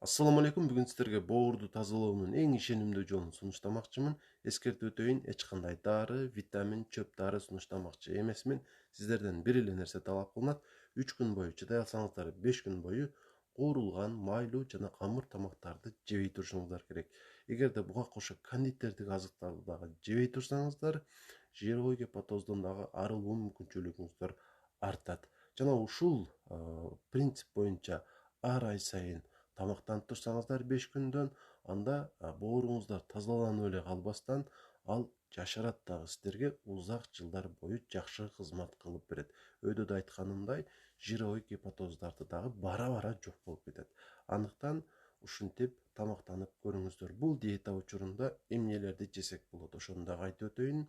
Assalamu алейкум. Бүгүн сиздерге боорду тазалоонун эң ишенимдүү жолун сунуштамакчымын. Эскертип өтөйүн, эч кандай дары, витамин, чөп дары сунуштамакчы эмесмин. Сиздерден бир эле нерсе талап кылынат. 3 күн бою чыдай алсаңыздар, 5 күн бою куурулган, майлуу жана камыр тамактарды жебей турушуңуздар керек. Эгерде буга кошо кондитердик азыктарды дагы жебей турсаңыздар, жировой гепатоздон дагы арылуу мүмкүнчүлүгүңүздөр артат. Жана ушул принцип боюнча ар ай сайын тамактанып турсаңыздар 5 күндөн, анда бооруңуздар тазаланып эле калбастан, ал жашырат дагы сиздерге узак жылдар бою жакшы кызмат кылып берет. Өйдө да айтканымдай, жировой гепатоздарды дагы бара-бара жок болуп кетет. Андыктан ушинтип тамактанып көрүңүздөр. Бул диета учурунда эмнелерди жесек болот, ошону дагы айтып өтөйүн.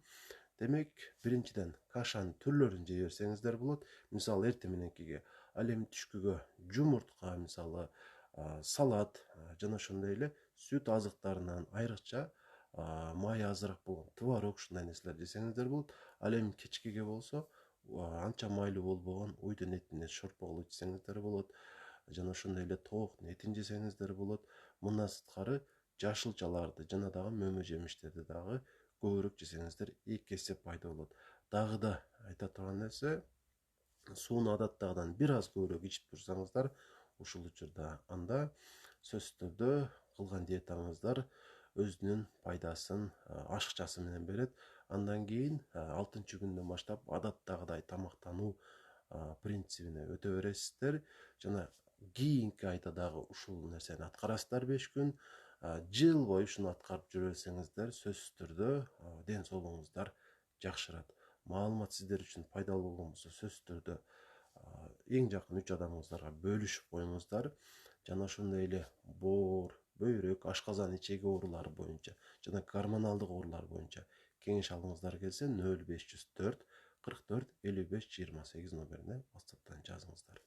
Демек, биринчиден кашанын түрлөрүн жей берсеңиздер болот. Мисалы, эртең мененкиге, ал эми түшкүгө жумуртка, мисалы, салат жана ошондой эле сүт азыктарынан айрыкча май азыраак болгон творог ушундай нерселер жесеңиздер болот. Ал эми кечкиге болсо анча майлуу болбогон уйдун этинен шорпо кылып жесеңиздер болот. Жана ошондой эле тоокун этин жесеңиздер болот. Мындан сырткары жашылчаларды жана дагы мөмө жемиштерди дагы көбүрөөк жесеңиздер 2 эсе пайда болот. Дагы да айта турган нерсе, сууну адаттагыдан бир аз көбүрөөк ичип турсаңыздар, ушул учурда анда сөзсүз түрдө кылган диетаңыздар өзүнүн пайдасын ашыкчасы менен берет. Андан кийин 6-күндөн баштап адаттагыдай тамактануу принцибине өтө бересиздер жана кийинки айда дагы ушул нерсени аткарасыздар 5 күн. Жыл бою ушуну аткарып жүрө берсеңиздер, сөзсүз түрдө ден соолугуңуздар жакшырат. Маалымат сиздер үчүн пайдалуу болгон болсо, сөзсүз түрдө эң жакын 3 адамыңыздарга бөлүшүп коюңуздар. Жана ошондой эле боор, бөйрөк, ашказан ичеги оорулары боюнча жана гормоналдык оорулар боюнча кеңеш алгыңыздар келсе 0504 44 55 28 номерине WhatsApp'тан жазыңыздар.